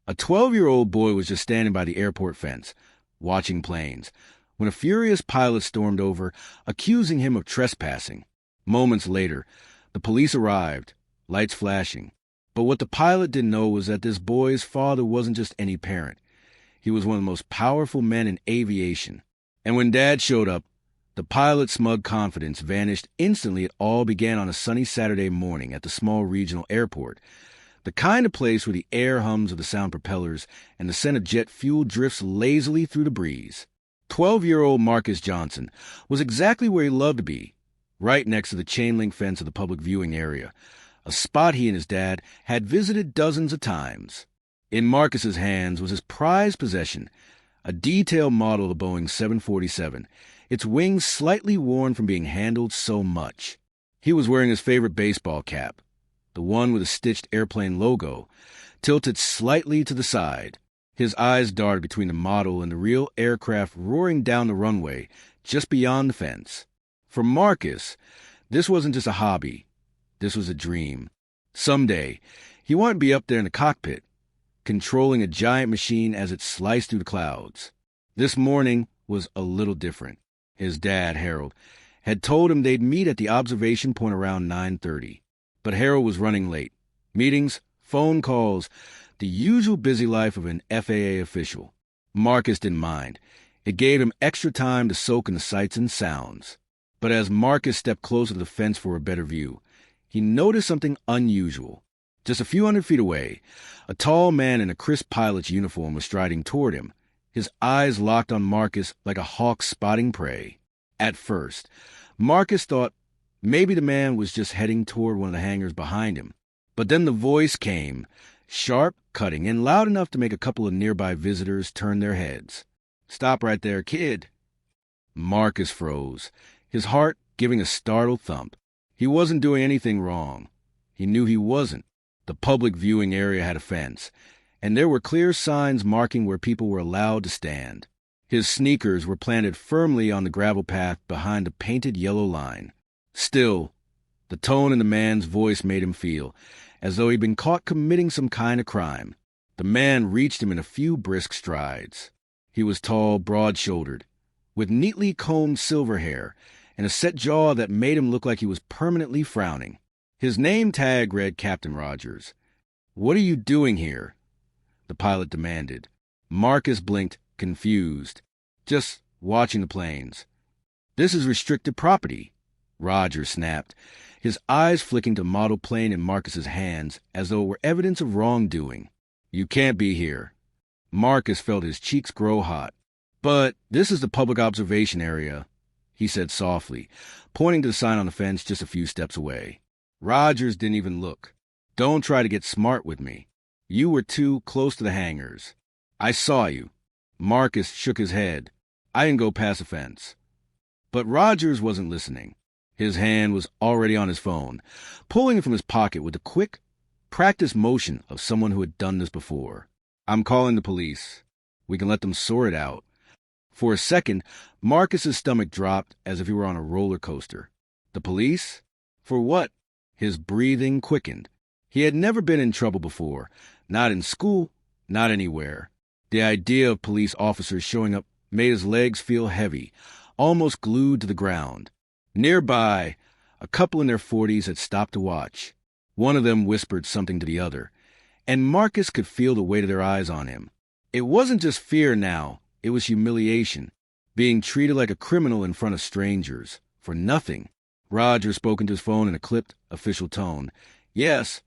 A 12-year-old boy was just standing by the airport fence, watching planes, when a furious pilot stormed over, accusing him of trespassing. Moments later, the police arrived, lights flashing. But what the pilot didn't know was that this boy's father wasn't just any parent. He was one of the most powerful men in aviation. And when Dad showed up, the pilot's smug confidence vanished instantly. It all began on a sunny Saturday morning at the small regional airport, the kind of place where the air hums of the sound propellers and the scent of jet fuel drifts lazily through the breeze. 12-year-old Marcus Johnson was exactly where he loved to be, right next to the chain-link fence of the public viewing area, a spot he and his dad had visited dozens of times. In Marcus's hands was his prized possession, a detailed model of the Boeing 747, its wings slightly worn from being handled so much. He was wearing his favorite baseball cap, the one with a stitched airplane logo, tilted slightly to the side. His eyes darted between the model and the real aircraft roaring down the runway just beyond the fence. For Marcus, this wasn't just a hobby. This was a dream. Someday, he wanted to be up there in the cockpit, controlling a giant machine as it sliced through the clouds. This morning was a little different. His dad, Harold, had told him they'd meet at the observation point around 9:30. But Harold was running late. Meetings, phone calls, the usual busy life of an FAA official. Marcus didn't mind. It gave him extra time to soak in the sights and sounds. But as Marcus stepped closer to the fence for a better view, he noticed something unusual. Just a few hundred feet away, a tall man in a crisp pilot's uniform was striding toward him, his eyes locked on Marcus like a hawk spotting prey. At first, Marcus thought maybe the man was just heading toward one of the hangars behind him. But then the voice came, sharp, cutting, and loud enough to make a couple of nearby visitors turn their heads. "Stop right there, kid." Marcus froze, his heart giving a startled thump. He wasn't doing anything wrong. He knew he wasn't. The public viewing area had a fence, and there were clear signs marking where people were allowed to stand. His sneakers were planted firmly on the gravel path behind a painted yellow line. Still, the tone in the man's voice made him feel as though he'd been caught committing some kind of crime. The man reached him in a few brisk strides. He was tall, broad-shouldered, with neatly combed silver hair and a set jaw that made him look like he was permanently frowning. His name tag read Captain Rogers. "What are you doing here?" the pilot demanded. Marcus blinked, confused. "Just watching the planes." "This is restricted property," Rogers snapped, his eyes flicking to model plane in Marcus's hands as though it were evidence of wrongdoing. "You can't be here." Marcus felt his cheeks grow hot. "But this is the public observation area," he said softly, pointing to the sign on the fence just a few steps away. Rogers didn't even look. "Don't try to get smart with me. You were too close to the hangars. I saw you." Marcus shook his head. "I didn't go past the fence." But Rogers wasn't listening. His hand was already on his phone, pulling it from his pocket with the quick, practiced motion of someone who had done this before. "I'm calling the police. We can let them sort it out." For a second, Marcus's stomach dropped as if he were on a roller coaster. The police? For what? His breathing quickened. He had never been in trouble before, not in school, not anywhere. The idea of police officers showing up made his legs feel heavy, almost glued to the ground. Nearby, a couple in their 40s had stopped to watch. One of them whispered something to the other, and Marcus could feel the weight of their eyes on him. It wasn't just fear now, it was humiliation, being treated like a criminal in front of strangers, for nothing. Roger spoke into his phone in a clipped, official tone. "Yes,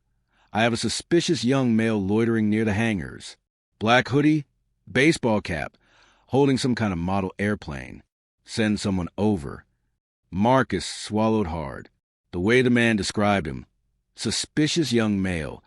I have a suspicious young male loitering near the hangars. Black hoodie, baseball cap, holding some kind of model airplane. Send someone over." Marcus swallowed hard. The way the man described him, suspicious young male,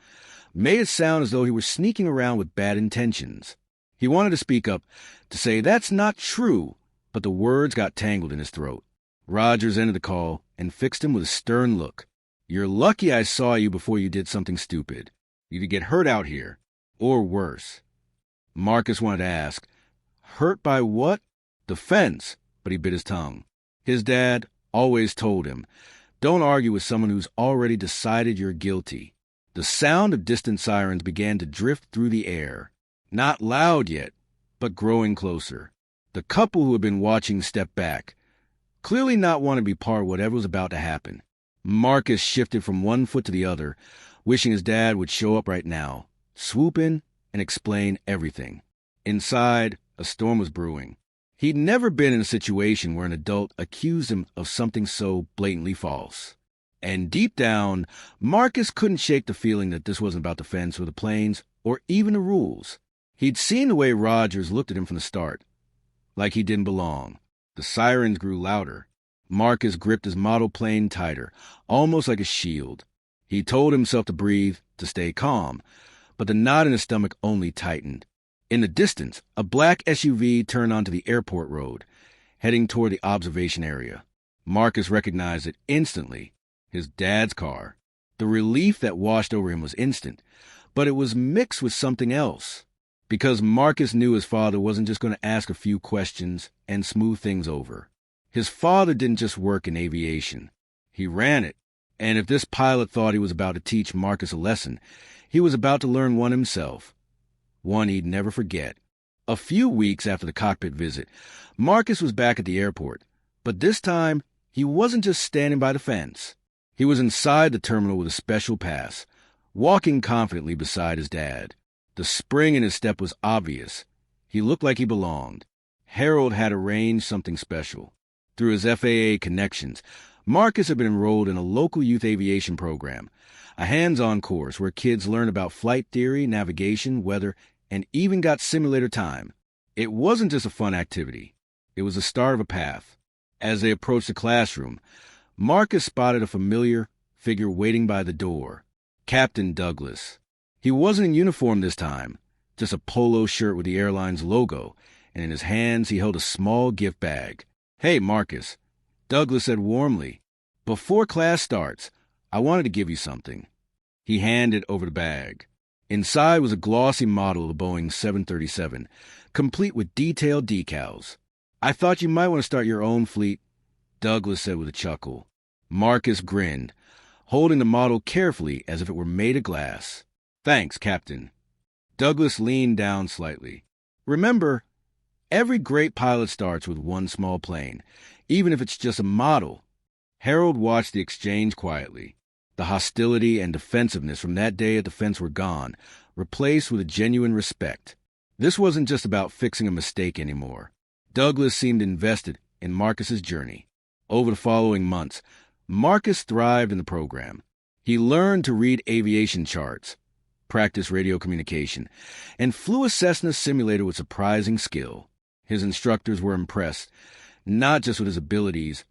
made it sound as though he were sneaking around with bad intentions. He wanted to speak up, to say, "That's not true," but the words got tangled in his throat. Rogers ended the call and fixed him with a stern look. "You're lucky I saw you before you did something stupid. You could get hurt out here, or worse." Marcus wanted to ask, "Hurt by what?" "The fence," but he bit his tongue. His dad always told him, "Don't argue with someone who's already decided you're guilty." The sound of distant sirens began to drift through the air. Not loud yet, but growing closer. The couple who had been watching stepped back, clearly not wanting to be part of whatever was about to happen. Marcus shifted from one foot to the other, wishing his dad would show up right now, swoop in, and explain everything. Inside, a storm was brewing. He'd never been in a situation where an adult accused him of something so blatantly false. And deep down, Marcus couldn't shake the feeling that this wasn't about the fence or the planes or even the rules. He'd seen the way Rogers looked at him from the start, like he didn't belong. The sirens grew louder. Marcus gripped his model plane tighter, almost like a shield. He told himself to breathe, to stay calm, but the knot in his stomach only tightened. In the distance, a black SUV turned onto the airport road, heading toward the observation area. Marcus recognized it instantly. His dad's car. The relief that washed over him was instant, but it was mixed with something else. Because Marcus knew his father wasn't just going to ask a few questions and smooth things over. His father didn't just work in aviation. He ran it. And if this pilot thought he was about to teach Marcus a lesson, he was about to learn one himself. One he'd never forget. A few weeks after the cockpit visit, Marcus was back at the airport. But this time, he wasn't just standing by the fence. He was inside the terminal with a special pass, walking confidently beside his dad. The spring in his step was obvious. He looked like he belonged. Harold had arranged something special. Through his FAA connections, Marcus had been enrolled in a local youth aviation program, a hands-on course where kids learned about flight theory, navigation, weather, and even got simulator time. It wasn't just a fun activity. It was the start of a path. As they approached the classroom, Marcus spotted a familiar figure waiting by the door. Captain Douglas. He wasn't in uniform this time, just a polo shirt with the airline's logo, and in his hands he held a small gift bag. "Hey, Marcus," Douglas said warmly. "Before class starts, I wanted to give you something." He handed over the bag. Inside was a glossy model of the Boeing 737, complete with detailed decals. "I thought you might want to start your own fleet," Douglas said with a chuckle. Marcus grinned, holding the model carefully as if it were made of glass. "Thanks, Captain." Douglas leaned down slightly. "Remember, every great pilot starts with one small plane, even if it's just a model." Harold watched the exchange quietly. The hostility and defensiveness from that day at the fence were gone, replaced with a genuine respect. This wasn't just about fixing a mistake anymore. Douglas seemed invested in Marcus's journey. Over the following months, Marcus thrived in the program. He learned to read aviation charts, practice radio communication, and flew a Cessna simulator with surprising skill. His instructors were impressed, not just with his abilities,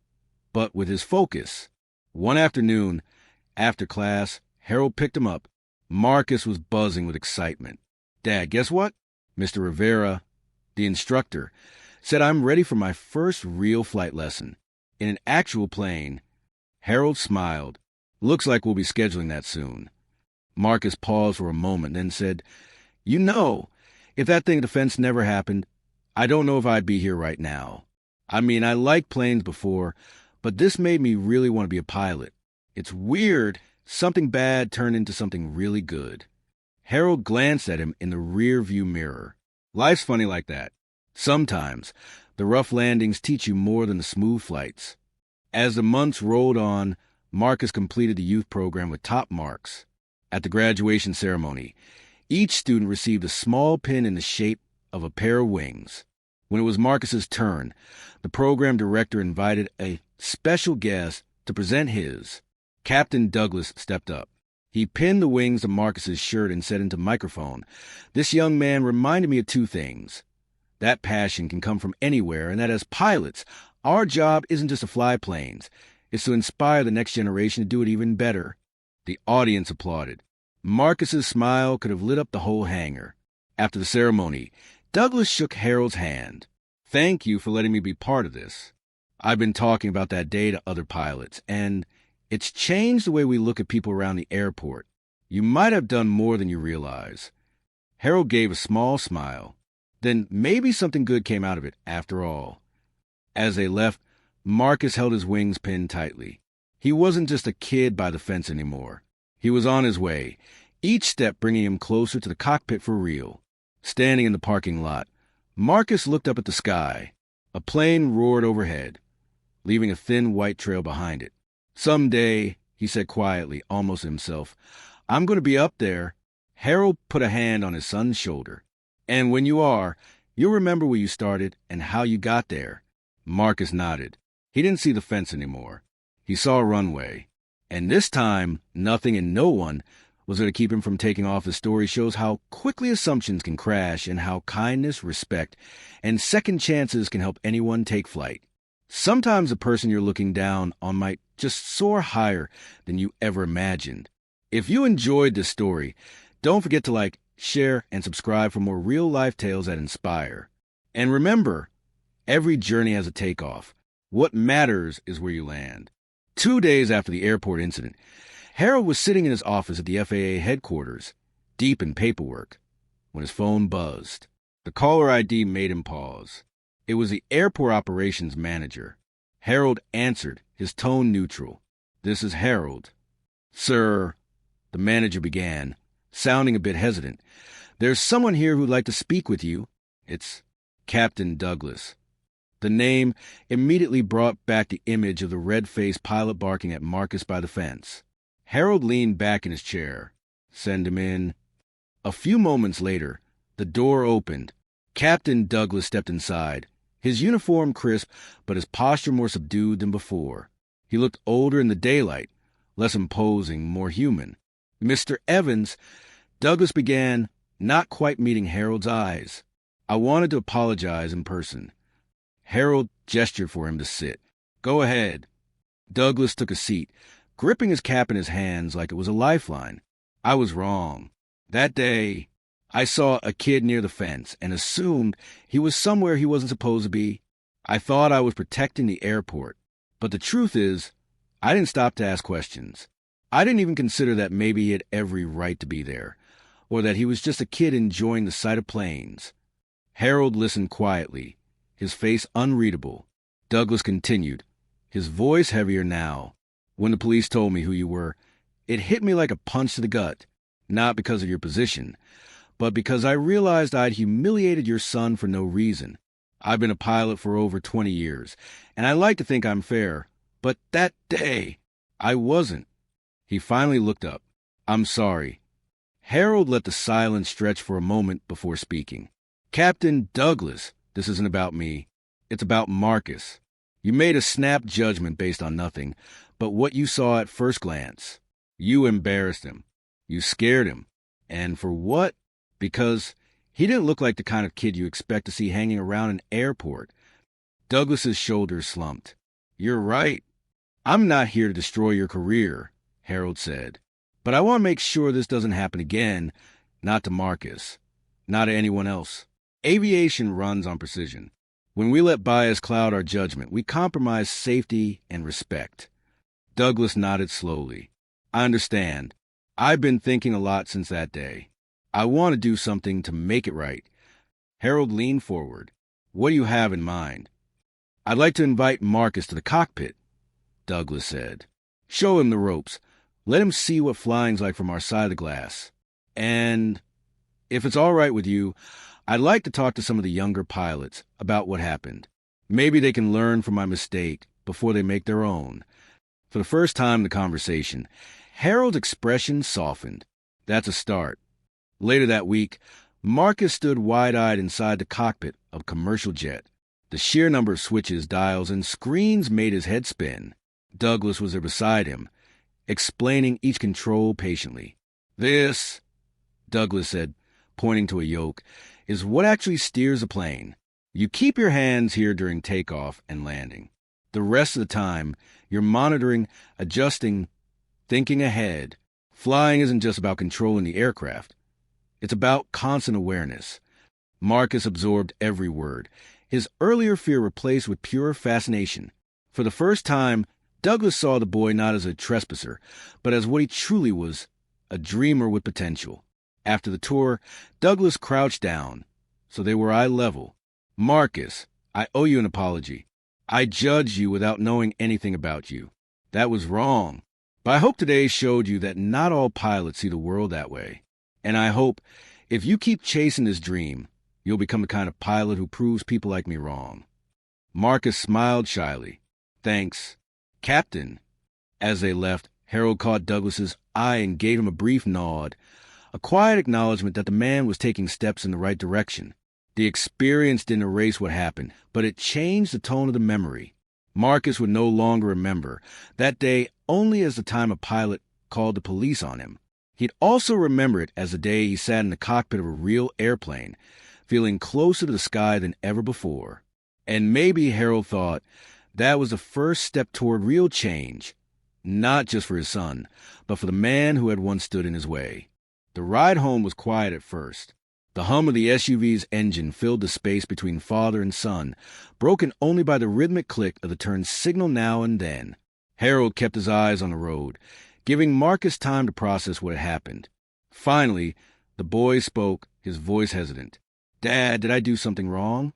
but with his focus. One afternoon, after class, Harold picked him up. Marcus was buzzing with excitement. "Dad, guess what? Mr. Rivera, the instructor, said I'm ready for my first real flight lesson. In an actual plane." Harold smiled. "Looks like we'll be scheduling that soon." Marcus paused for a moment, then said, "You know, if that thing at the fence never happened, I don't know if I'd be here right now. I mean, I liked planes before, but this made me really want to be a pilot. It's weird, something bad turned into something really good." Harold glanced at him in the rear-view mirror. Life's funny like that. Sometimes, the rough landings teach you more than the smooth flights. As the months rolled on, Marcus completed the youth program with top marks. At the graduation ceremony, each student received a small pin in the shape of a pair of wings. When it was Marcus's turn, the program director invited a special guest to present his. Captain Douglas stepped up. He pinned the wings to Marcus's shirt and said into microphone, "This young man reminded me of two things. That passion can come from anywhere, and that as pilots, our job isn't just to fly planes. It's to inspire the next generation to do it even better." The audience applauded. Marcus's smile could have lit up the whole hangar. After the ceremony, Douglas shook Harold's hand. "Thank you for letting me be part of this. I've been talking about that day to other pilots, and it's changed the way we look at people around the airport. You might have done more than you realize." Harold gave a small smile. Then maybe something good came out of it, after all. As they left, Marcus held his wings pinned tightly. He wasn't just a kid by the fence anymore. He was on his way, each step bringing him closer to the cockpit for real. Standing in the parking lot, Marcus looked up at the sky. A plane roared overhead, leaving a thin white trail behind it. "Someday," he said quietly, almost to himself, "I'm going to be up there." Harold put a hand on his son's shoulder. "And when you are, you'll remember where you started and how you got there." Marcus nodded. He didn't see the fence anymore. He saw a runway. And this time, nothing and no one was going to keep him from taking off. His story shows how quickly assumptions can crash and how kindness, respect, and second chances can help anyone take flight. Sometimes the person you're looking down on might just soar higher than you ever imagined. If you enjoyed this story, don't forget to like, share, and subscribe for more real-life tales that inspire. And remember, every journey has a takeoff. What matters is where you land. 2 days after the airport incident, Harold was sitting in his office at the FAA headquarters, deep in paperwork, when his phone buzzed. The caller ID made him pause. It was the airport operations manager. Harold answered, his tone neutral. "This is Harold." "Sir," the manager began, sounding a bit hesitant, "there's someone here who'd like to speak with you." "It's Captain Douglas." The name immediately brought back the image of the red-faced pilot barking at Marcus by the fence. Harold leaned back in his chair. "Send him in." A few moments later, the door opened. Captain Douglas stepped inside, his uniform crisp, but his posture more subdued than before. He looked older in the daylight, less imposing, more human. "Mr. Evans," Douglas began, not quite meeting Harold's eyes. "I wanted to apologize in person." Harold gestured for him to sit. "Go ahead." Douglas took a seat, gripping his cap in his hands like it was a lifeline. "I was wrong. That day, I saw a kid near the fence and assumed he was somewhere he wasn't supposed to be. I thought I was protecting the airport. But the truth is, I didn't stop to ask questions. I didn't even consider that maybe he had every right to be there, or that he was just a kid enjoying the sight of planes." Harold listened quietly, his face unreadable. Douglas continued, his voice heavier now. "When the police told me who you were, it hit me like a punch to the gut, not because of your position, but because I realized I'd humiliated your son for no reason. I've been a pilot for over 20 years, and I like to think I'm fair, but that day, I wasn't." He finally looked up. "I'm sorry." Harold let the silence stretch for a moment before speaking. "Captain Douglas, this isn't about me. It's about Marcus. You made a snap judgment based on nothing but what you saw at first glance. You embarrassed him. You scared him. And for what? Because he didn't look like the kind of kid you expect to see hanging around an airport." Douglas's shoulders slumped. "You're right. I'm not here to destroy your career," Harold said. "But I want to make sure this doesn't happen again, not to Marcus, not to anyone else. Aviation runs on precision. When we let bias cloud our judgment, we compromise safety and respect." Douglas nodded slowly. "I understand. I've been thinking a lot since that day. I want to do something to make it right." Harold leaned forward. "What do you have in mind?" "I'd like to invite Marcus to the cockpit," Douglas said. "Show him the ropes. Let him see what flying's like from our side of the glass. And if it's all right with you, I'd like to talk to some of the younger pilots about what happened. Maybe they can learn from my mistake before they make their own." For the first time in the conversation, Harold's expression softened. That's a start. Later that week, Marcus stood wide-eyed inside the cockpit of a commercial jet. The sheer number of switches, dials, and screens made his head spin. Douglas was there beside him, explaining each control patiently. "This," Douglas said, pointing to a yoke, "is what actually steers a plane. You keep your hands here during takeoff and landing. The rest of the time, you're monitoring, adjusting, thinking ahead. Flying isn't just about controlling the aircraft. It's about constant awareness." Marcus absorbed every word, his earlier fear replaced with pure fascination. For the first time, Douglas saw the boy not as a trespasser, but as what he truly was, a dreamer with potential. After the tour, Douglas crouched down, so they were eye level. "Marcus, I owe you an apology. I judged you without knowing anything about you. That was wrong. But I hope today showed you that not all pilots see the world that way. And I hope If you keep chasing this dream, you'll become the kind of pilot who proves people like me wrong. Marcus smiled shyly. Thanks, Captain. As they left, Harold caught Douglas's eye and gave him a brief nod, a quiet acknowledgement that the man was taking steps in the right direction. The experience didn't erase what happened, but it changed the tone of the memory. Marcus would no longer remember that day only as the time a pilot called the police on him. He'd also remember it as the day he sat in the cockpit of a real airplane, feeling closer to the sky than ever before. And maybe Harold thought that was the first step toward real change, not just for his son, but for the man who had once stood in his way. The ride home was quiet at first. The hum of the SUV's engine filled the space between father and son, broken only by the rhythmic click of the turn signal now and then. Harold kept his eyes on the road, giving Marcus time to process what had happened. Finally, the boy spoke, his voice hesitant. "Dad, did I do something wrong?"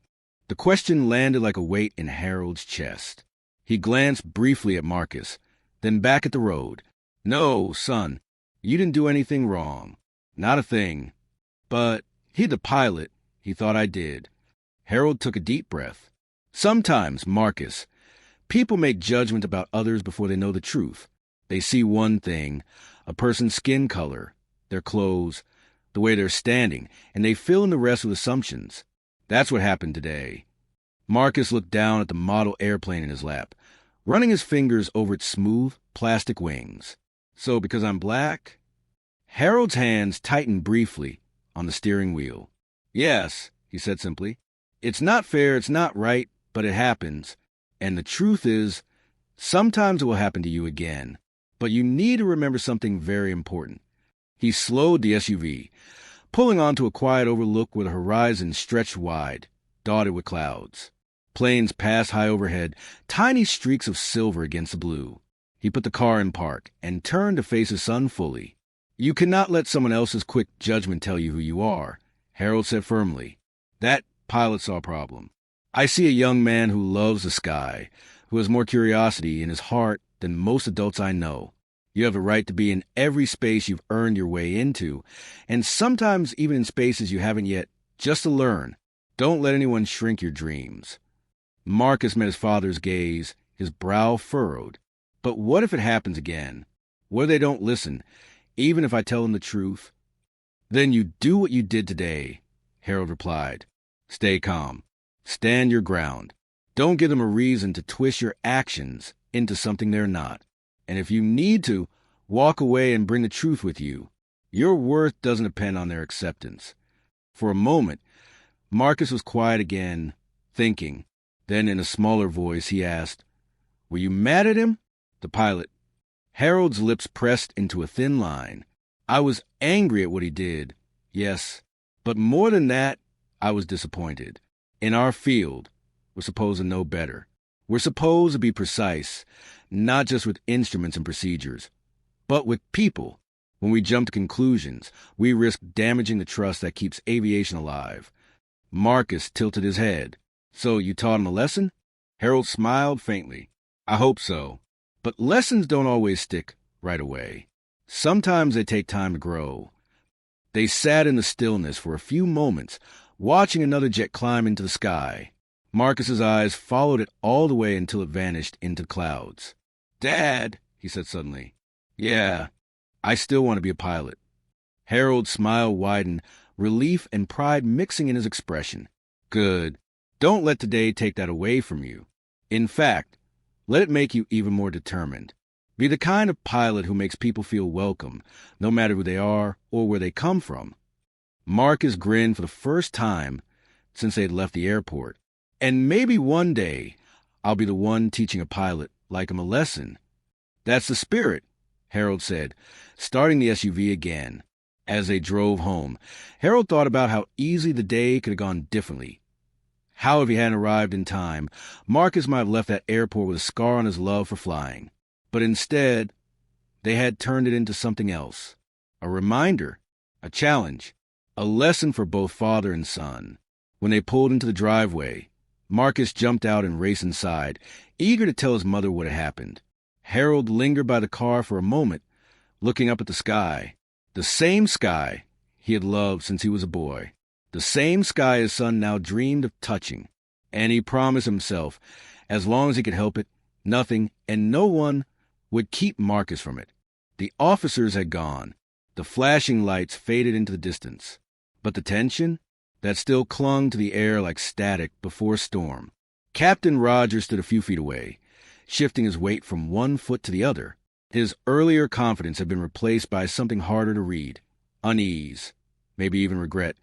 The question landed like a weight in Harold's chest. He glanced briefly at Marcus, then back at the road. "No, son, you didn't do anything wrong. Not a thing. But he's the pilot. He thought I did." Harold took a deep breath. "Sometimes, Marcus, people make judgment about others before they know the truth. They see one thing, a person's skin color, their clothes, the way they're standing, and they fill in the rest with assumptions. That's what happened today." Marcus looked down at the model airplane in his lap, running his fingers over its smooth, plastic wings. "So because I'm black?" Harold's hands tightened briefly on the steering wheel. "Yes," he said simply. "It's not fair, it's not right, but it happens. And the truth is, sometimes it will happen to you again. But you need to remember something very important." He slowed the SUV, pulling onto a quiet overlook where the horizon stretched wide, dotted with clouds. Planes passed high overhead, tiny streaks of silver against the blue. He put the car in park and turned to face his son fully. "You cannot let someone else's quick judgment tell you who you are," Harold said firmly. "That pilot saw a problem. I see a young man who loves the sky, who has more curiosity in his heart than most adults I know. You have a right to be in every space you've earned your way into, and sometimes even in spaces you haven't yet, just to learn. Don't let anyone shrink your dreams." Marcus met his father's gaze, his brow furrowed. "But what if it happens again? What if they don't listen, even if I tell them the truth?" "Then you do what you did today," Harold replied. "Stay calm. Stand your ground. Don't give them a reason to twist your actions into something they're not. And if you need to, walk away and bring the truth with you. Your worth doesn't depend on their acceptance." For a moment, Marcus was quiet again, thinking. Then in a smaller voice, he asked, "Were you mad at him?" The pilot. Harold's lips pressed into a thin line. "I was angry at what he did, yes. But more than that, I was disappointed. In our field, we're supposed to know better. We're supposed to be precise, not just with instruments and procedures, but with people. When we jump to conclusions, we risk damaging the trust that keeps aviation alive." Marcus tilted his head. "So you taught him a lesson?" Harold smiled faintly. "I hope so. But lessons don't always stick right away. Sometimes they take time to grow." They sat in the stillness for a few moments, watching another jet climb into the sky. Marcus's eyes followed it all the way until it vanished into clouds. "Dad," he said suddenly. "Yeah, I still want to be a pilot." Harold's smile widened, relief and pride mixing in his expression. "Good. Don't let today take that away from you. In fact, let it make you even more determined. Be the kind of pilot who makes people feel welcome, no matter who they are or where they come from." Marcus grinned for the first time since they had left the airport. "And maybe one day I'll be the one teaching a pilot like him a lesson." "That's the spirit," Harold said, starting the SUV again. As they drove home, Harold thought about how easily the day could have gone differently. How, if he hadn't arrived in time, Marcus might have left that airport with a scar on his love for flying. But instead, they had turned it into something else. A reminder, a challenge, a lesson for both father and son. When they pulled into the driveway, Marcus jumped out and raced inside, eager to tell his mother what had happened. Harold lingered by the car for a moment, looking up at the sky. The same sky he had loved since he was a boy. The same sky his son now dreamed of touching. And he promised himself, as long as he could help it, nothing and no one would keep Marcus from it. The officers had gone. The flashing lights faded into the distance. But the tension? That still clung to the air like static before a storm. Captain Rogers stood a few feet away, shifting his weight from one foot to the other. His earlier confidence had been replaced by something harder to read. Unease. Maybe even regret.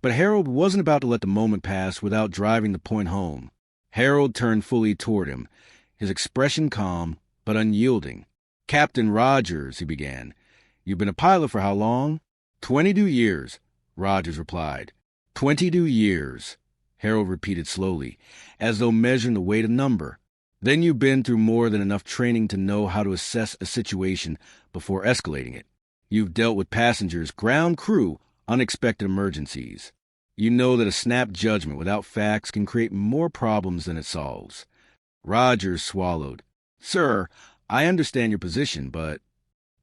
But Harold wasn't about to let the moment pass without driving the point home. Harold turned fully toward him, his expression calm but unyielding. "Captain Rogers," he began. "You've been a pilot for how long?" 22 years, Rogers replied. 22 years, Harold repeated slowly, as though measuring the weight of number. "Then you've been through more than enough training to know how to assess a situation before escalating it. You've dealt with passengers, ground crew, unexpected emergencies. You know that a snap judgment without facts can create more problems than it solves." Rogers swallowed. "Sir, I understand your position, but—"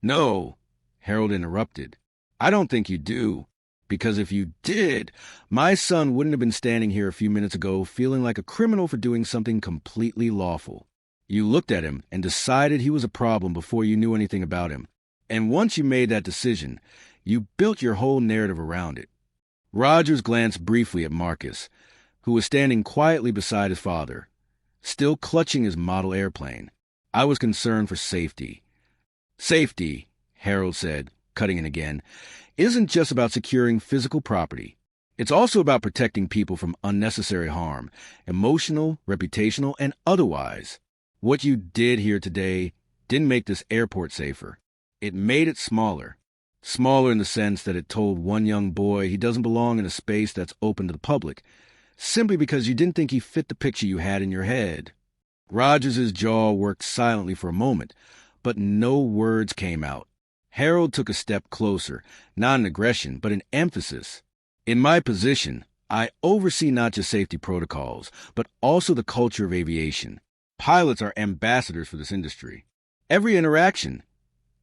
"No," Harold interrupted. "I don't think you do. Because if you did, my son wouldn't have been standing here a few minutes ago feeling like a criminal for doing something completely lawful. You looked at him and decided he was a problem before you knew anything about him. And once you made that decision, you built your whole narrative around it." Rogers glanced briefly at Marcus, who was standing quietly beside his father, still clutching his model airplane. "I was concerned for safety." "Safety," Harold said, cutting in again, "isn't just about securing physical property. It's also about protecting people from unnecessary harm, emotional, reputational, and otherwise. What you did here today didn't make this airport safer. It made it smaller. Smaller in the sense that it told one young boy he doesn't belong in a space that's open to the public, simply because you didn't think he fit the picture you had in your head." Rogers's jaw worked silently for a moment, but no words came out. Harold took a step closer, not in aggression, but in emphasis. "In my position, I oversee not just safety protocols, but also the culture of aviation. Pilots are ambassadors for this industry. Every interaction,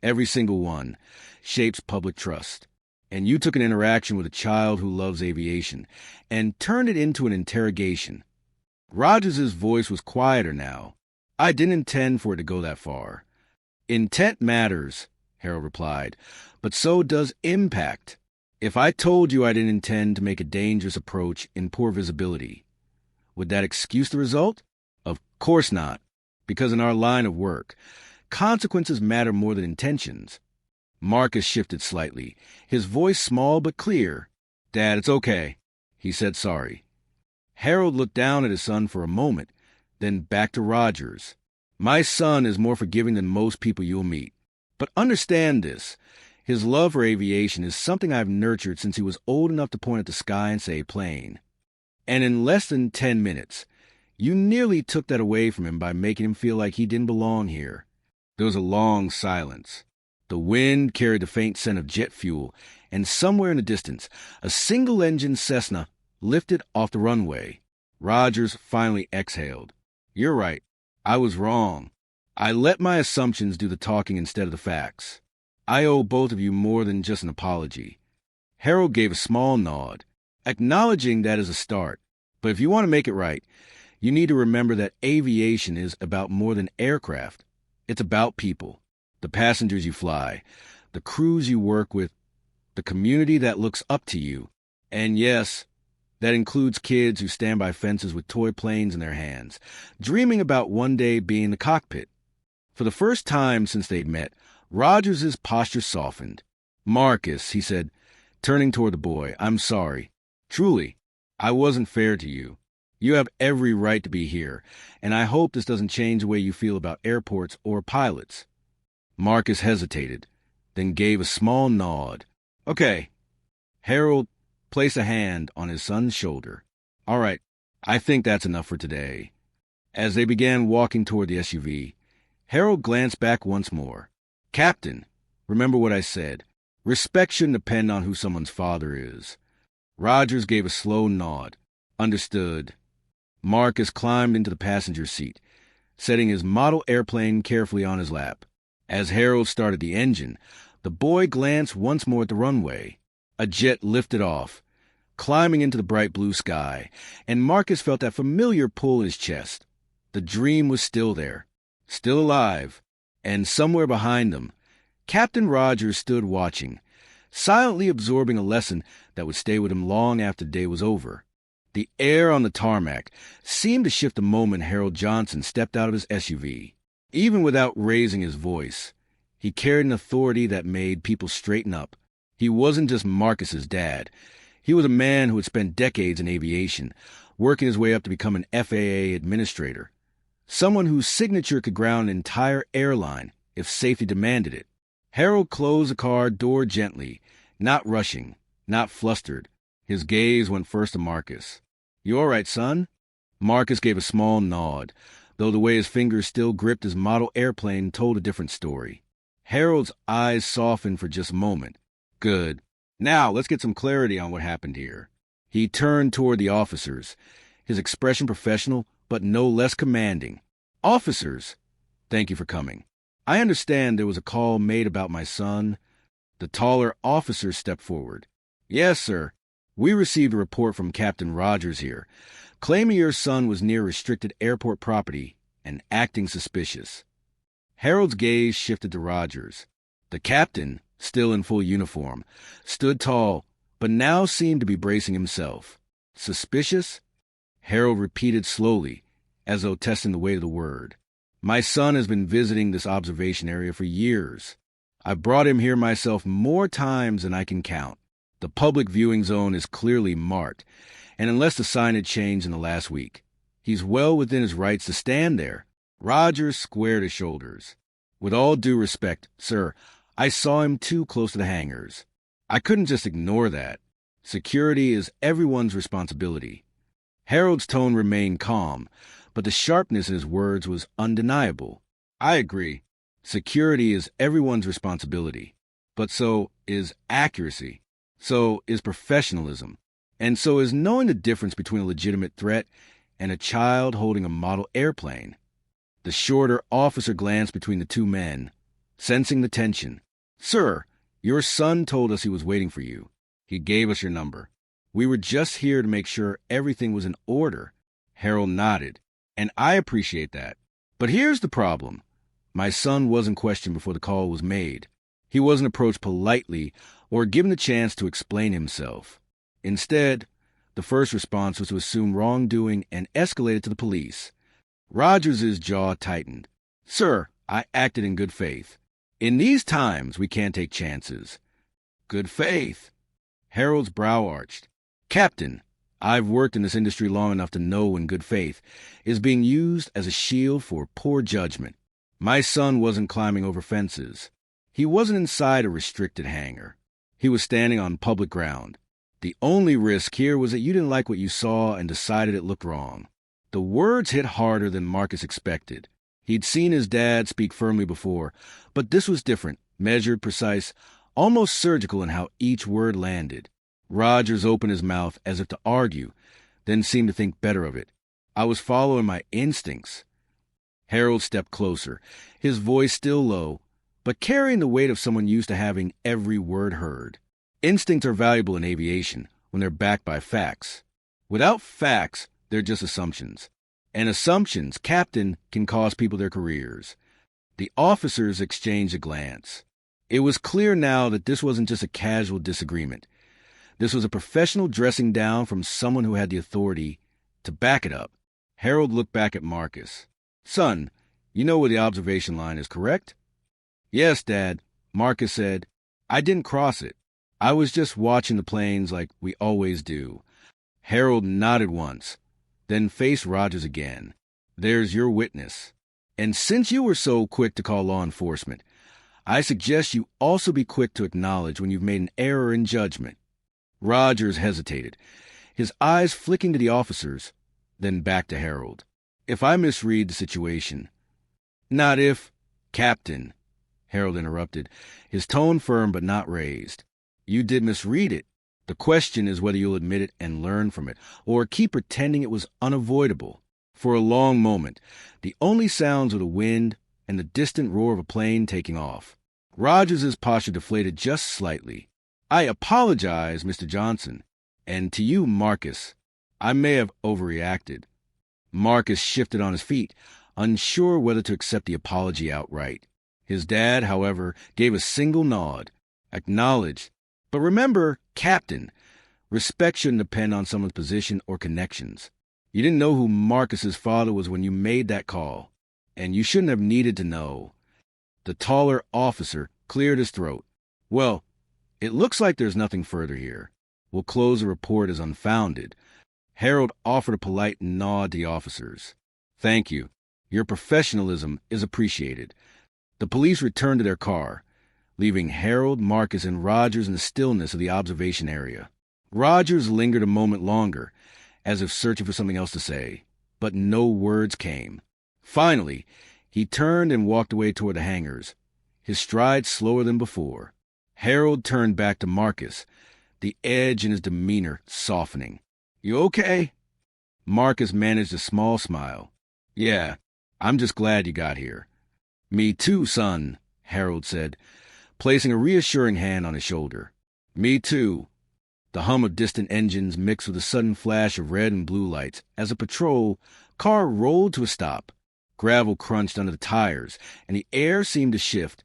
every single one, shapes public trust. And you took an interaction with a child who loves aviation and turned it into an interrogation." Rogers's voice was quieter now. "I didn't intend for it to go that far." "Intent matters," Harold replied, "but so does impact. If I told you I didn't intend to make a dangerous approach in poor visibility, would that excuse the result? Of course not, because in our line of work, consequences matter more than intentions." Marcus shifted slightly, his voice small but clear. "Dad, it's okay." He said sorry. Harold looked down at his son for a moment, then back to Rogers. "My son is more forgiving than most people you'll meet. But understand this. His love for aviation is something I've nurtured since he was old enough to point at the sky and say plane. And in less than 10 minutes, you nearly took that away from him by making him feel like he didn't belong here." There was a long silence. The wind carried the faint scent of jet fuel, and somewhere in the distance, a single-engine Cessna lifted off the runway. Rogers finally exhaled. "You're right. I was wrong. I let my assumptions do the talking instead of the facts. I owe both of you more than just an apology." Harold gave a small nod, acknowledging that as a start. "But if you want to make it right, you need to remember that aviation is about more than aircraft. It's about people, the passengers you fly, the crews you work with, the community that looks up to you. And yes, that includes kids who stand by fences with toy planes in their hands, dreaming about one day being in the cockpit." For the first time since they'd met, Rogers's posture softened. "Marcus," he said, turning toward the boy, "I'm sorry. Truly, I wasn't fair to you. You have every right to be here, and I hope this doesn't change the way you feel about airports or pilots." Marcus hesitated, then gave a small nod. "Okay." Harold placed a hand on his son's shoulder. "All right, I think that's enough for today." As they began walking toward the SUV, Harold glanced back once more. "Captain, remember what I said. Respect shouldn't depend on who someone's father is." Rogers gave a slow nod. "Understood." Marcus climbed into the passenger seat, setting his model airplane carefully on his lap. As Harold started the engine, the boy glanced once more at the runway. A jet lifted off, climbing into the bright blue sky, and Marcus felt that familiar pull in his chest. The dream was still there, still alive, and somewhere behind them, Captain Rogers stood watching, silently absorbing a lesson that would stay with him long after the day was over. The air on the tarmac seemed to shift the moment Harold Johnson stepped out of his SUV. Even without raising his voice, he carried an authority that made people straighten up. He wasn't just Marcus's dad. He was a man who had spent decades in aviation, working his way up to become an FAA administrator. Someone whose signature could ground an entire airline if safety demanded it. Harold closed the car door gently, not rushing, not flustered. His gaze went first to Marcus. "You all right, son?" Marcus gave a small nod, though the way his fingers still gripped his model airplane told a different story. Harold's eyes softened for just a moment. "Good. Now, let's get some clarity on what happened here." He turned toward the officers, his expression professional but no less commanding. "Officers, thank you for coming. I understand there was a call made about my son." The taller officer stepped forward. "Yes, sir. We received a report from Captain Rogers here, claiming your son was near restricted airport property and acting suspicious." Harold's gaze shifted to Rogers. The captain, still in full uniform, stood tall, but now seemed to be bracing himself. "Suspicious?" Harold repeated slowly, as though testing the weight of the word. "My son has been visiting this observation area for years. I've brought him here myself more times than I can count. The public viewing zone is clearly marked, and unless the sign had changed in the last week, he's well within his rights to stand there." Rogers squared his shoulders. "With all due respect, sir, I saw him too close to the hangars. I couldn't just ignore that. Security is everyone's responsibility." Harold's tone remained calm, but the sharpness in his words was undeniable. "I agree. Security is everyone's responsibility. But so is accuracy. So is professionalism. And so is knowing the difference between a legitimate threat and a child holding a model airplane." The shorter officer glanced between the two men, sensing the tension. "Sir, your son told us he was waiting for you. He gave us your number. We were just here to make sure everything was in order." Harold nodded. "And I appreciate that. But here's the problem. My son wasn't questioned before the call was made. He wasn't approached politely or given the chance to explain himself. Instead, the first response was to assume wrongdoing and escalate it to the police." Rogers's jaw tightened. "Sir, I acted in good faith. In these times, we can't take chances." "Good faith?" Harold's brow arched. "Captain, I've worked in this industry long enough to know when good faith is being used as a shield for poor judgment. My son wasn't climbing over fences. He wasn't inside a restricted hangar. He was standing on public ground. The only risk here was that you didn't like what you saw and decided it looked wrong." The words hit harder than Marcus expected. He'd seen his dad speak firmly before, but this was different, measured, precise, almost surgical in how each word landed. Rogers opened his mouth as if to argue, then seemed to think better of it. "I was following my instincts." Harold stepped closer, his voice still low, but carrying the weight of someone used to having every word heard. Instincts are valuable in aviation when they're backed by facts. Without facts, they're just assumptions. And assumptions, Captain, can cost people their careers. The officers exchanged a glance. It was clear now that this wasn't just a casual disagreement. This was a professional dressing down from someone who had the authority to back it up. Harold looked back at Marcus. "Son, you know where the observation line is, correct?" "Yes, Dad," Marcus said. "I didn't cross it. I was just watching the planes like we always do." Harold nodded once, then faced Rogers again. "There's your witness. And since you were so quick to call law enforcement, I suggest you also be quick to acknowledge when you've made an error in judgment." Rogers hesitated, his eyes flicking to the officers, then back to Harold. "If I misread the situation—" "Not if, Captain," Harold interrupted, his tone firm but not raised. "You did misread it. The question is whether you'll admit it and learn from it, or keep pretending it was unavoidable." For a long moment, the only sounds were the wind and the distant roar of a plane taking off. Rogers's posture deflated just slightly. I apologize, Mr. Johnson. And to you, Marcus. I may have overreacted. Marcus shifted on his feet, unsure whether to accept the apology outright. His dad, however, gave a single nod, acknowledged. But remember, Captain, respect shouldn't depend on someone's position or connections. You didn't know who Marcus's father was when you made that call, and you shouldn't have needed to know. The taller officer cleared his throat. Well, it looks like there's nothing further here. We'll close the report as unfounded. Harold offered a polite nod to the officers. Thank you. Your professionalism is appreciated. The police returned to their car, leaving Harold, Marcus, and Rogers in the stillness of the observation area. Rogers lingered a moment longer, as if searching for something else to say, but no words came. Finally, he turned and walked away toward the hangars, his stride slower than before. Harold turned back to Marcus, the edge in his demeanor softening. You okay? Marcus managed a small smile. Yeah, I'm just glad you got here. Me too, son, Harold said, placing a reassuring hand on his shoulder. Me too. The hum of distant engines mixed with a sudden flash of red and blue lights as a patrol car rolled to a stop. Gravel crunched under the tires, and the air seemed to shift.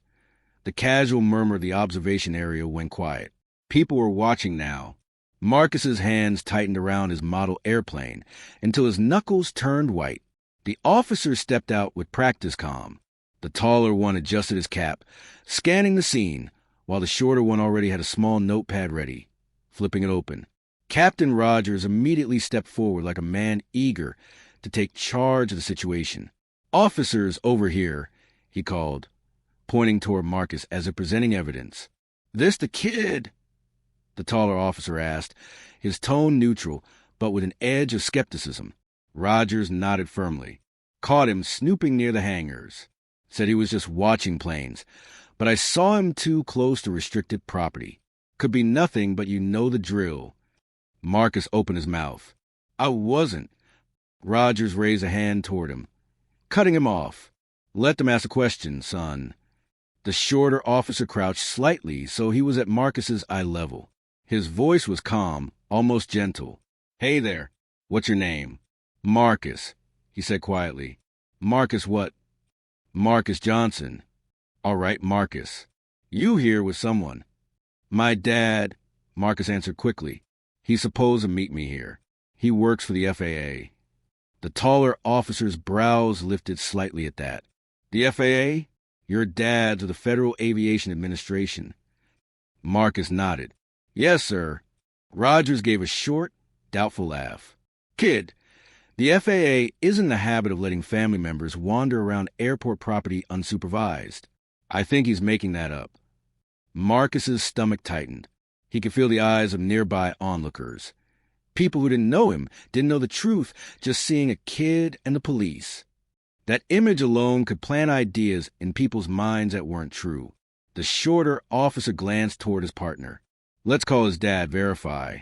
The casual murmur of the observation area went quiet. People were watching now. Marcus's hands tightened around his model airplane until his knuckles turned white. The officer stepped out with practice calm. The taller one adjusted his cap, scanning the scene, while the shorter one already had a small notepad ready, flipping it open. Captain Rogers immediately stepped forward like a man eager to take charge of the situation. Officers over here, he called, pointing toward Marcus as if presenting evidence. This the kid? The taller officer asked, his tone neutral, but with an edge of skepticism. Rogers nodded firmly. Caught him snooping near the hangars. Said he was just watching planes, but I saw him too close to restricted property. Could be nothing, but you know the drill. Marcus opened his mouth. I wasn't. Rogers raised a hand toward him, cutting him off. Let them ask a question, son. The shorter officer crouched slightly so he was at Marcus's eye level. His voice was calm, almost gentle. Hey there, what's your name? Marcus, he said quietly. Marcus what? Marcus Johnson. All right, Marcus. You here with someone. My dad, Marcus answered quickly. He's supposed to meet me here. He works for the FAA. The taller officer's brows lifted slightly at that. The FAA? Your dad's with the Federal Aviation Administration. Marcus nodded. Yes, sir. Rogers gave a short, doubtful laugh. Kid, the FAA isn't in the habit of letting family members wander around airport property unsupervised. I think he's making that up. Marcus's stomach tightened. He could feel the eyes of nearby onlookers. People who didn't know him didn't know the truth, just seeing a kid and the police. That image alone could plant ideas in people's minds that weren't true. The shorter officer glanced toward his partner. Let's call his dad, verify.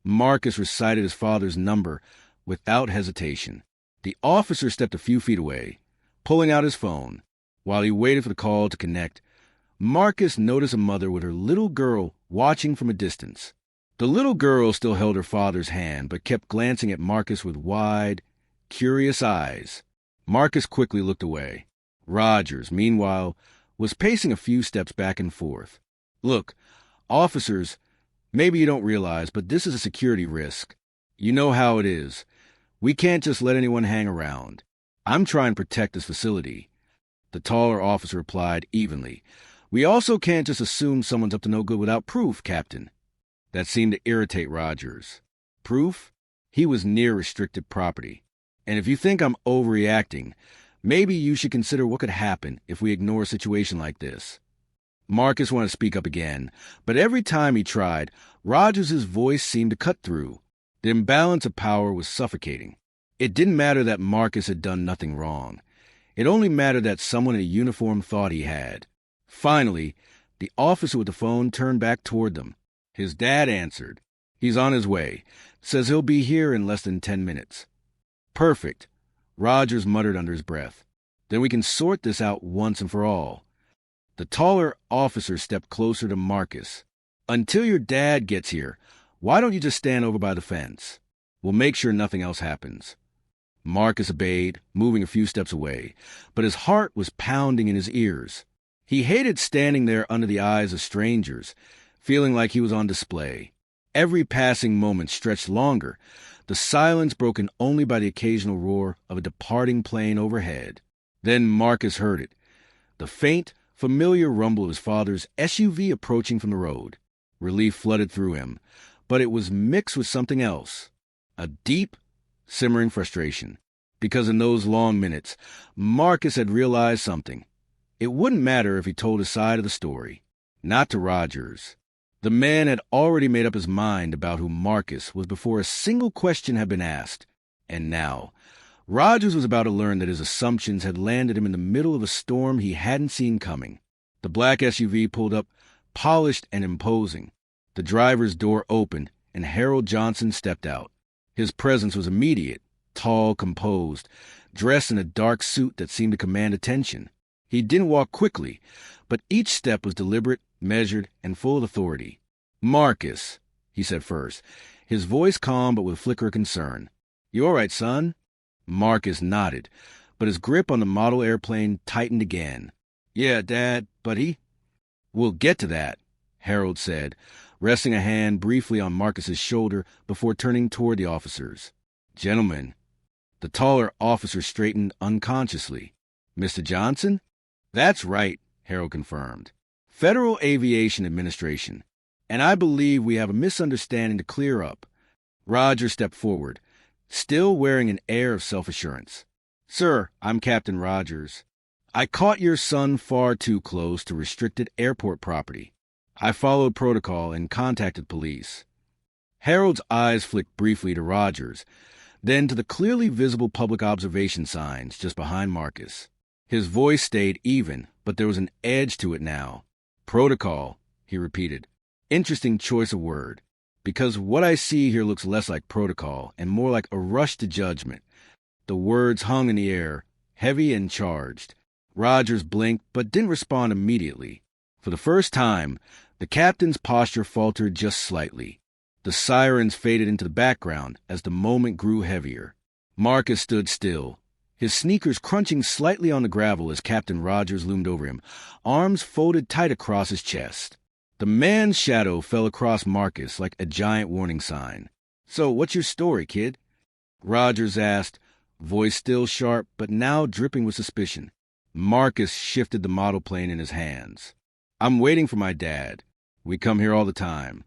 Marcus recited his father's number without hesitation. The officer stepped a few feet away, pulling out his phone. While he waited for the call to connect, Marcus noticed a mother with her little girl watching from a distance. The little girl still held her father's hand, but kept glancing at Marcus with wide, curious eyes. Marcus quickly looked away. Rogers, meanwhile, was pacing a few steps back and forth. Look, officers, maybe you don't realize, but this is a security risk. You know how it is. We can't just let anyone hang around. I'm trying to protect this facility. The taller officer replied evenly. We also can't just assume someone's up to no good without proof, Captain. That seemed to irritate Rogers. Proof? He was near restricted property. And if you think I'm overreacting, maybe you should consider what could happen if we ignore a situation like this. Marcus wanted to speak up again, but every time he tried, Rogers' voice seemed to cut through. The imbalance of power was suffocating. It didn't matter that Marcus had done nothing wrong. It only mattered that someone in a uniform thought he had. Finally, the officer with the phone turned back toward them. His dad answered. He's on his way. Says he'll be here in less than 10 minutes. Perfect, Rogers muttered under his breath. Then we can sort this out once and for all. The taller officer stepped closer to Marcus. Until your dad gets here, why don't you just stand over by the fence? We'll make sure nothing else happens. Marcus obeyed, moving a few steps away, but his heart was pounding in his ears. He hated standing there under the eyes of strangers, feeling like he was on display. Every passing moment stretched longer, the silence broken only by the occasional roar of a departing plane overhead. Then Marcus heard it, the faint, familiar rumble of his father's SUV approaching from the road. Relief flooded through him, but it was mixed with something else, a deep, simmering frustration, because in those long minutes, Marcus had realized something. It wouldn't matter if he told his side of the story. Not to Rogers. The man had already made up his mind about who Marcus was before a single question had been asked. And now, Rogers was about to learn that his assumptions had landed him in the middle of a storm he hadn't seen coming. The black SUV pulled up, polished and imposing. The driver's door opened, and Harold Johnson stepped out. His presence was immediate, tall, composed, dressed in a dark suit that seemed to command attention. He didn't walk quickly, but each step was deliberate, measured, and full of authority. "Marcus," he said first, his voice calm but with a flicker of concern. "You all right, son?" Marcus nodded, but his grip on the model airplane tightened again. "Yeah, Dad, but he—" "We'll get to that," Harold said, resting a hand briefly on Marcus's shoulder before turning toward the officers. "Gentlemen." The taller officer straightened unconsciously. "Mr. Johnson?" "That's right," Harold confirmed. "Federal Aviation Administration. And I believe we have a misunderstanding to clear up." Roger stepped forward, still wearing an air of self-assurance. "Sir, I'm Captain Rogers. I caught your son far too close to restricted airport property. I followed protocol and contacted police." Harold's eyes flicked briefly to Rogers, then to the clearly visible public observation signs just behind Marcus. His voice stayed even, but there was an edge to it now. "Protocol," he repeated. Interesting choice of word, because what I see here looks less like protocol and more like a rush to judgment. The words hung in the air, heavy and charged. Rogers blinked but didn't respond immediately. For the first time, the captain's posture faltered just slightly. The sirens faded into the background as the moment grew heavier. Marcus stood still, his sneakers crunching slightly on the gravel as Captain Rogers loomed over him, arms folded tight across his chest. The man's shadow fell across Marcus like a giant warning sign. "So, what's your story, kid?" Rogers asked, voice still sharp but now dripping with suspicion. Marcus shifted the model plane in his hands. "I'm waiting for my dad. We come here all the time."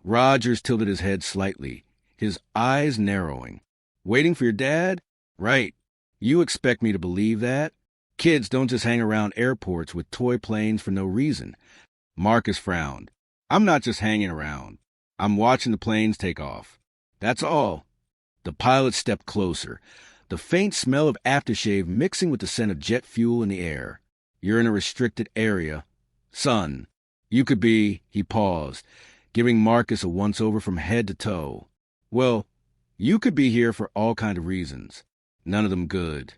Rogers tilted his head slightly, his eyes narrowing. "Waiting for your dad? Right. You expect me to believe that? Kids don't just hang around airports with toy planes for no reason." Marcus frowned. "I'm not just hanging around. I'm watching the planes take off. That's all." The pilot stepped closer, the faint smell of aftershave mixing with the scent of jet fuel in the air. "You're in a restricted area. Son, you could be—" He paused, giving Marcus a once-over from head to toe. "Well, you could be here for all kind of reasons. None of them good."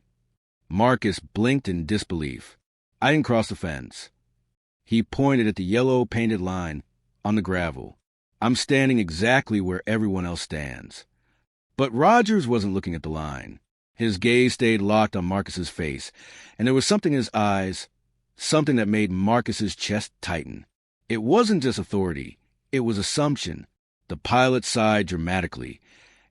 Marcus blinked in disbelief. "I didn't cross the fence." He pointed at the yellow painted line on the gravel. "I'm standing exactly where everyone else stands." But Rogers wasn't looking at the line. His gaze stayed locked on Marcus's face, and there was something in his eyes, something that made Marcus's chest tighten. It wasn't just authority. It was assumption. The pilot sighed dramatically,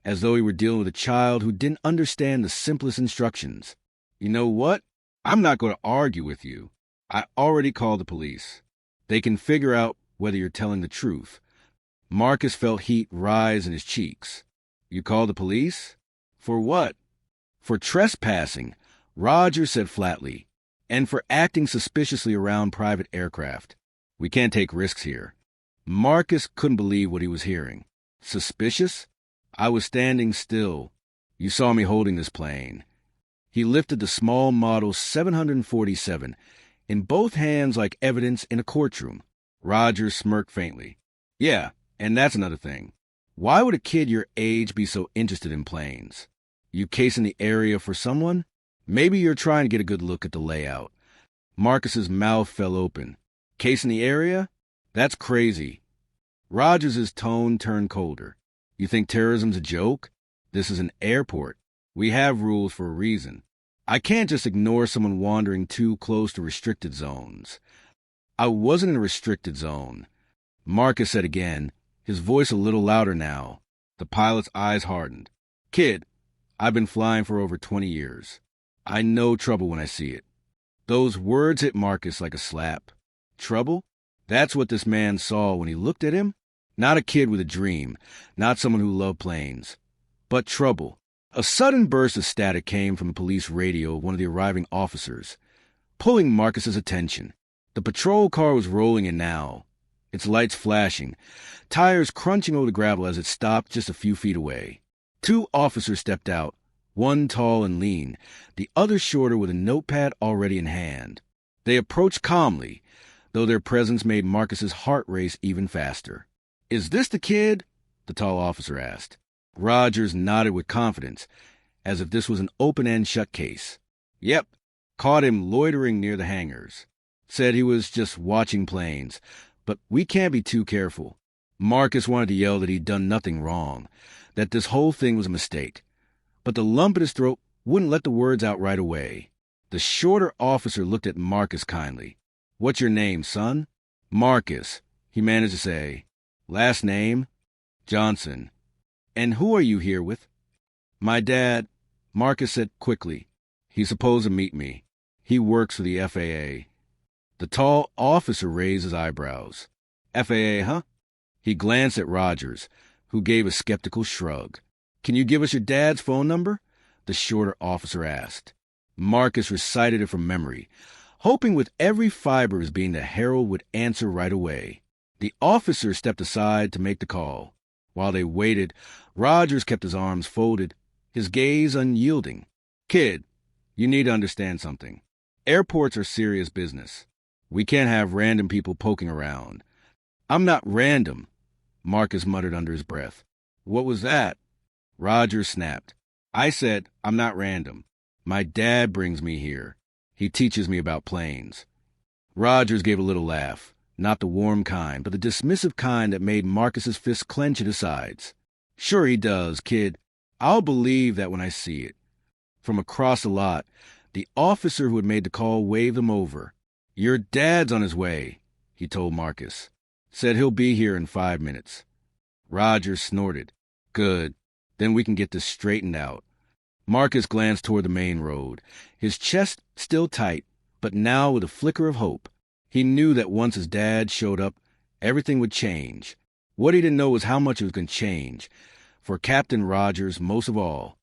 as though he were dealing with a child who didn't understand the simplest instructions. "You know what? I'm not going to argue with you. I already called the police. They can figure out whether you're telling the truth." Marcus felt heat rise in his cheeks. "You called the police? For what?" "For trespassing," Rogers said flatly, "and for acting suspiciously around private aircraft. We can't take risks here." Marcus couldn't believe what he was hearing. "Suspicious? I was standing still. You saw me holding this plane." He lifted the small model 747 in both hands like evidence in a courtroom. Rogers smirked faintly. "Yeah, and that's another thing. Why would a kid your age be so interested in planes? You casing the area for someone? Maybe you're trying to get a good look at the layout." Marcus's mouth fell open. "Casing the area? That's crazy. Rogers' tone turned colder. You think terrorism's a joke? This is an airport. We have rules for a reason. I can't just ignore someone wandering too close to restricted zones. I wasn't in a restricted zone. Marcus said again, his voice a little louder now. The pilot's eyes hardened. Kid, I've been flying for over 20 years. I know trouble when I see it. Those words hit Marcus like a slap. Trouble? That's what this man saw when he looked at him? Not a kid with a dream, not someone who loved planes, but trouble. A sudden burst of static came from the police radio of one of the arriving officers, pulling Marcus's attention. The patrol car was rolling in now, its lights flashing, tires crunching over the gravel as it stopped just a few feet away. Two officers stepped out, one tall and lean, the other shorter with a notepad already in hand. They approached calmly, though their presence made Marcus's heart race even faster. Is this the kid? The tall officer asked. Rogers nodded with confidence, as if this was an open-end shut case. Yep, caught him loitering near the hangars. Said he was just watching planes, but we can't be too careful. Marcus wanted to yell that he'd done nothing wrong, that this whole thing was a mistake. But the lump in his throat wouldn't let the words out right away. The shorter officer looked at Marcus kindly. What's your name, son? Marcus, he managed to say. Last name? Johnson. And who are you here with? My dad, Marcus said quickly. He's supposed to meet me. He works for the FAA. The tall officer raised his eyebrows. FAA, huh? He glanced at Rogers, who gave a skeptical shrug. Can you give us your dad's phone number? The shorter officer asked. Marcus recited it from memory, hoping with every fiber of his being the herald would answer right away. The officer stepped aside to make the call. While they waited, Rogers kept his arms folded, his gaze unyielding. Kid, you need to understand something. Airports are serious business. We can't have random people poking around. I'm not random, Marcus muttered under his breath. What was that? Rogers snapped. I said, I'm not random. My dad brings me here. He teaches me about planes. Rogers gave a little laugh. Not the warm kind, but the dismissive kind that made Marcus's fists clench at his sides. Sure he does, kid. I'll believe that when I see it. From across the lot, the officer who had made the call waved them over. Your dad's on his way, he told Marcus. Said he'll be here in 5 minutes. Rogers snorted. Good. Then we can get this straightened out. Marcus glanced toward the main road, his chest still tight, but now with a flicker of hope. He knew that once his dad showed up, everything would change. What he didn't know was how much it was going to change. For Captain Rogers, most of all,